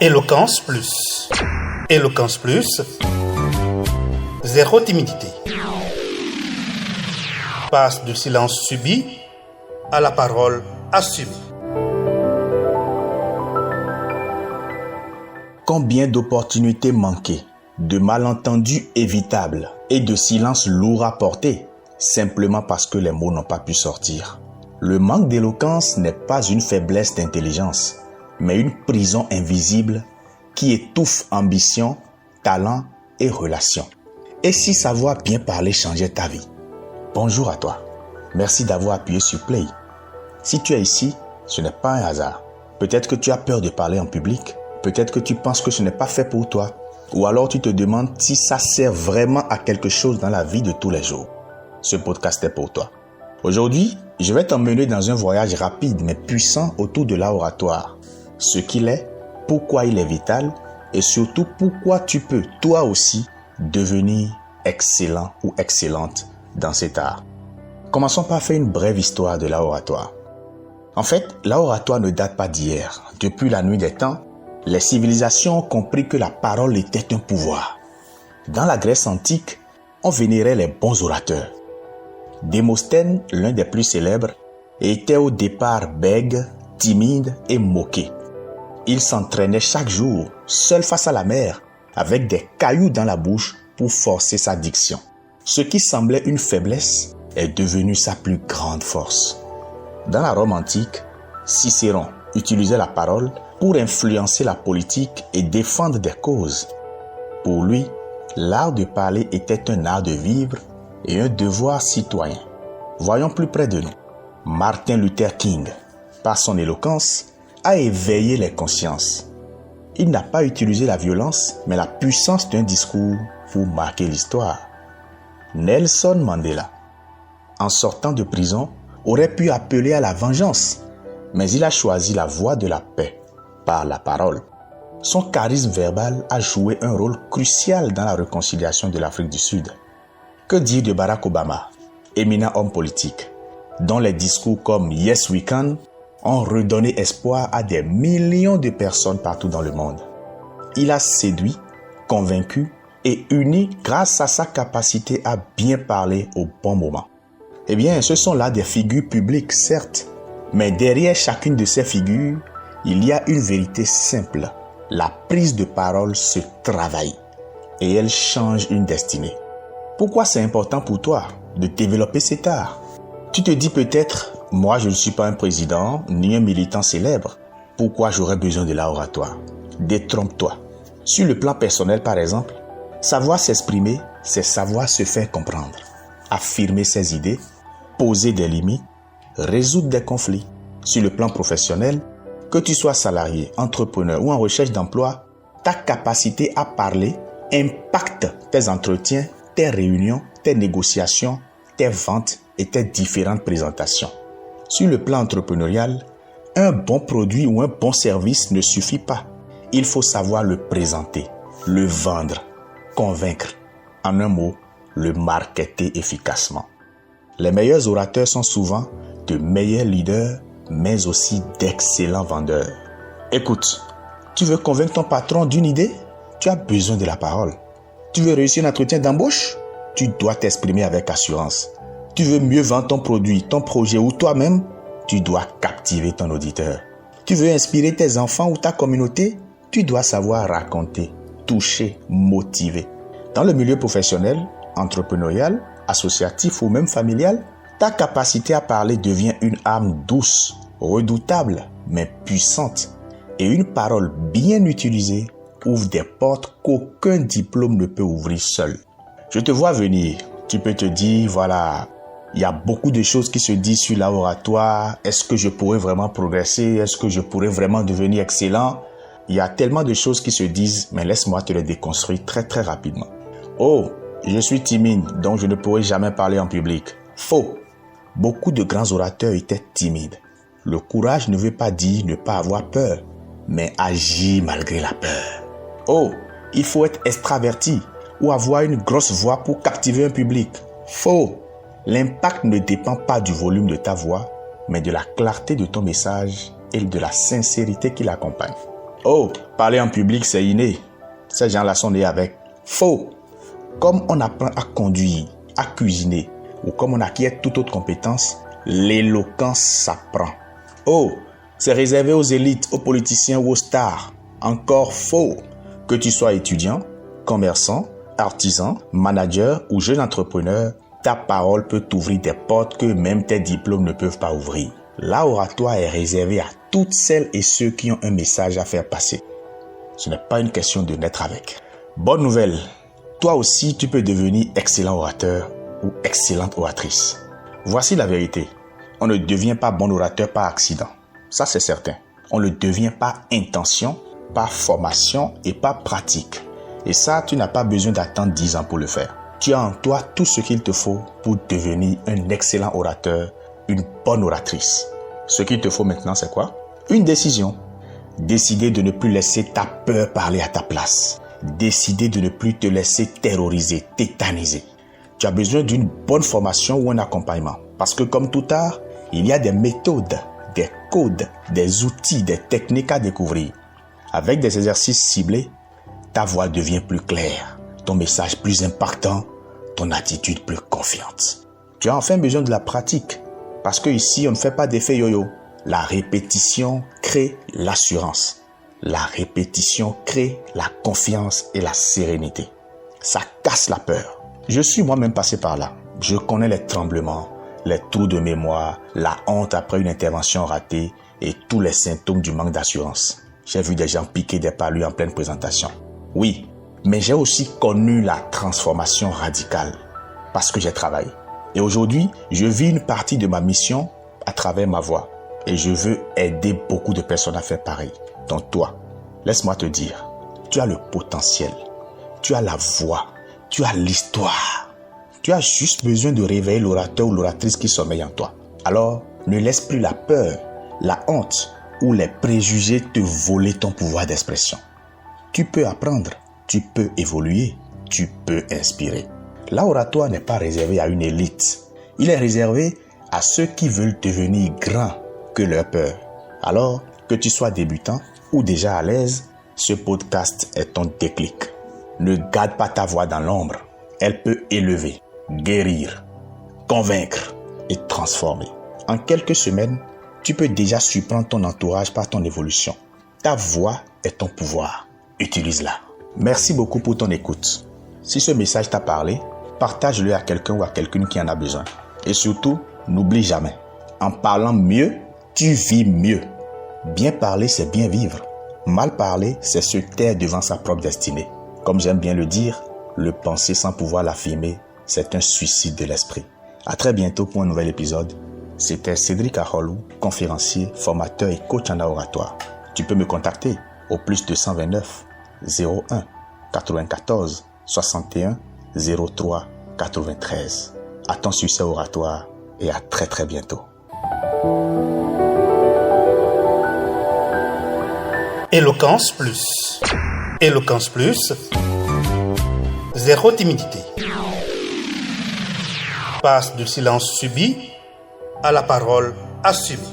Éloquence plus. Éloquence plus. Zéro timidité. Passe du silence subi à la parole assumée. Combien d'opportunités manquées, de malentendus évitables et de silences lourds à porter, simplement parce que les mots n'ont pas pu sortir. Le manque d'éloquence n'est pas une faiblesse d'intelligence, mais une prison invisible qui étouffe ambition, talent et relations. Et si savoir bien parler changeait ta vie? Bonjour à toi. Merci d'avoir appuyé sur Play. Si tu es ici, ce n'est pas un hasard. Peut-être que tu as peur de parler en public. Peut-être que tu penses que ce n'est pas fait pour toi. Ou alors tu te demandes si ça sert vraiment à quelque chose dans la vie de tous les jours. Ce podcast est pour toi. Aujourd'hui, je vais t'emmener dans un voyage rapide mais puissant autour de l'oratoire. Ce qu'il est, pourquoi il est vital et surtout pourquoi tu peux, toi aussi, devenir excellent ou excellente dans cet art. Commençons par faire une brève histoire de l'oratoire. En fait, l'oratoire ne date pas d'hier. Depuis la nuit des temps, les civilisations ont compris que la parole était un pouvoir. Dans la Grèce antique, on vénérait les bons orateurs. Démosthène, l'un des plus célèbres, était au départ bègue, timide et moqué. Il s'entraînait chaque jour, seul face à la mer, avec des cailloux dans la bouche pour forcer sa diction. Ce qui semblait une faiblesse est devenu sa plus grande force. Dans la Rome antique, Cicéron utilisait la parole pour influencer la politique et défendre des causes. Pour lui, l'art de parler était un art de vivre et un devoir citoyen. Voyons plus près de nous. Martin Luther King, par son éloquence, a éveillé les consciences. Il n'a pas utilisé la violence, mais la puissance d'un discours pour marquer l'histoire. Nelson Mandela, en sortant de prison, aurait pu appeler à la vengeance, mais il a choisi la voie de la paix, par la parole. Son charisme verbal a joué un rôle crucial dans la réconciliation de l'Afrique du Sud. Que dire de Barack Obama, éminent homme politique, dont les discours comme Yes We Can ont redonné espoir à des millions de personnes partout dans le monde. Il a séduit, convaincu et uni grâce à sa capacité à bien parler au bon moment. Eh bien, ce sont là des figures publiques, certes, mais derrière chacune de ces figures, il y a une vérité simple. La prise de parole se travaille et elle change une destinée. Pourquoi c'est important pour toi de développer cet art? Tu te dis peut-être, moi je ne suis pas un président ni un militant célèbre. Pourquoi j'aurais besoin de l'oratoire? Détrompe-toi. Sur le plan personnel par exemple, savoir s'exprimer, c'est savoir se faire comprendre. Affirmer ses idées, poser des limites, résoudre des conflits. Sur le plan professionnel, que tu sois salarié, entrepreneur ou en recherche d'emploi, ta capacité à parler impacte tes entretiens, tes réunions, tes négociations, tes ventes et tes différentes présentations. Sur le plan entrepreneurial, un bon produit ou un bon service ne suffit pas. Il faut savoir le présenter, le vendre, convaincre. En un mot, le marketer efficacement. Les meilleurs orateurs sont souvent de meilleurs leaders, mais aussi d'excellents vendeurs. Écoute, tu veux convaincre ton patron d'une idée? Tu as besoin de la parole. Tu veux réussir un entretien d'embauche? Tu dois t'exprimer avec assurance. Tu veux mieux vendre ton produit, ton projet ou toi-même? Tu dois captiver ton auditeur. Tu veux inspirer tes enfants ou ta communauté? Tu dois savoir raconter, toucher, motiver. Dans le milieu professionnel, entrepreneurial, associatif ou même familial, ta capacité à parler devient une arme douce, redoutable, mais puissante. Et une parole bien utilisée ouvre des portes qu'aucun diplôme ne peut ouvrir seul. Je te vois venir. Tu peux te dire, voilà, il y a beaucoup de choses qui se disent sur l'oratoire. Est-ce que je pourrais vraiment progresser? Est-ce que je pourrais vraiment devenir excellent? Il y a tellement de choses qui se disent, mais laisse-moi te les déconstruire très très rapidement. Oh, je suis timide, donc je ne pourrai jamais parler en public. Faux. Beaucoup de grands orateurs étaient timides. Le courage ne veut pas dire ne pas avoir peur, mais agir malgré la peur. Oh, il faut être extraverti ou avoir une grosse voix pour captiver un public. Faux. L'impact ne dépend pas du volume de ta voix, mais de la clarté de ton message et de la sincérité qui l'accompagne. Oh, parler en public, c'est inné. Ces gens-là sont nés avec. Faux. Comme on apprend à conduire, à cuisiner, ou comme on acquiert toute autre compétence, l'éloquence s'apprend. Oh, c'est réservé aux élites, aux politiciens ou aux stars. Encore faux. Que tu sois étudiant, commerçant, artisan, manager ou jeune entrepreneur, ta parole peut t'ouvrir des portes que même tes diplômes ne peuvent pas ouvrir. L'oratoire est réservé à toutes celles et ceux qui ont un message à faire passer. Ce n'est pas une question de naître avec. Bonne nouvelle, toi aussi tu peux devenir excellent orateur ou excellente oratrice. Voici la vérité. On ne devient pas bon orateur par accident. Ça c'est certain. On ne le devient par intention, par formation et par pratique. Et ça, tu n'as pas besoin d'attendre 10 ans pour le faire. Tu as en toi tout ce qu'il te faut pour devenir un excellent orateur, une bonne oratrice. Ce qu'il te faut maintenant, c'est quoi? Une décision. Décider de ne plus laisser ta peur parler à ta place. Décider de ne plus te laisser terroriser, tétaniser. Tu as besoin d'une bonne formation ou un accompagnement. Parce que comme tout art, il y a des méthodes, des codes, des outils, des techniques à découvrir. Avec des exercices ciblés, ta voix devient plus claire, ton message plus impactant, ton attitude plus confiante. Tu as enfin besoin de la pratique. Parce que ici, on ne fait pas d'effet yo-yo. La répétition crée l'assurance. La répétition crée la confiance et la sérénité. Ça casse la peur. Je suis moi-même passé par là. Je connais les tremblements, les trous de mémoire, la honte après une intervention ratée et tous les symptômes du manque d'assurance. J'ai vu des gens piquer des palus en pleine présentation. Oui, mais j'ai aussi connu la transformation radicale parce que j'ai travaillé. Et aujourd'hui, je vis une partie de ma mission à travers ma voix. Et je veux aider beaucoup de personnes à faire pareil. Donc toi, laisse-moi te dire, tu as le potentiel, tu as la voix, tu as l'histoire. Tu as juste besoin de réveiller l'orateur ou l'oratrice qui sommeille en toi. Alors, ne laisse plus la peur, la honte ou les préjugés te voler ton pouvoir d'expression. Tu peux apprendre, tu peux évoluer, tu peux inspirer. L'oratoire n'est pas réservé à une élite. Il est réservé à ceux qui veulent devenir grands que leur peur. Alors, que tu sois débutant ou déjà à l'aise, ce podcast est ton déclic. Ne garde pas ta voix dans l'ombre. Elle peut élever, guérir, convaincre et transformer. En quelques semaines, tu peux déjà surprendre ton entourage par ton évolution. Ta voix est ton pouvoir. Utilise-la. Merci beaucoup pour ton écoute. Si ce message t'a parlé, partage-le à quelqu'un ou à quelqu'une qui en a besoin. Et surtout, n'oublie jamais, en parlant mieux, tu vis mieux. Bien parler, c'est bien vivre. Mal parler, c'est se taire devant sa propre destinée. Comme j'aime bien le dire, le penser sans pouvoir l'affirmer, c'est un suicide de l'esprit. À très bientôt pour un nouvel épisode. C'était Cédric Aholou, conférencier, formateur et coach en oratoire. Tu peux me contacter au +229 01 94 61 03 93. À ton succès oratoire et à très très bientôt. Éloquence plus. Éloquence plus. Zéro timidité. Passe du silence subi à la parole assumée.